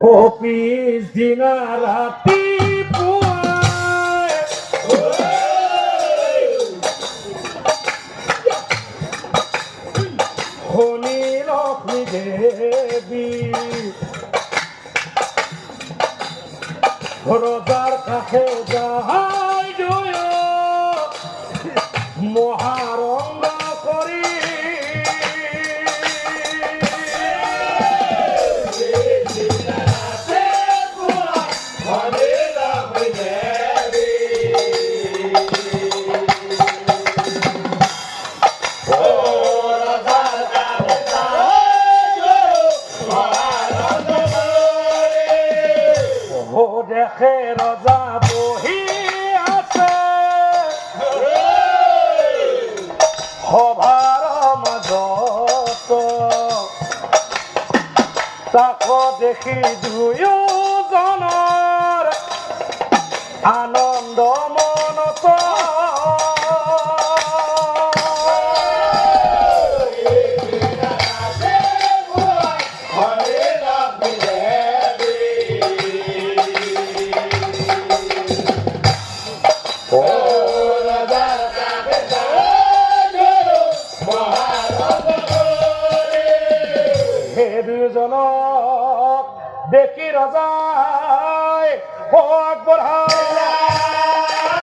office দিনা রাতি পুয়ায় খনি লক্ষ্মী দেবী রোজার কাছে যাহাই জয় মহারঙ্গ করি দেখে রজা বহি আছে সভার মাজত তাক দেখি দুয়োজনৰ আনন্দ মনত দুজনক দেখি ৰজাই আগবঢ়াই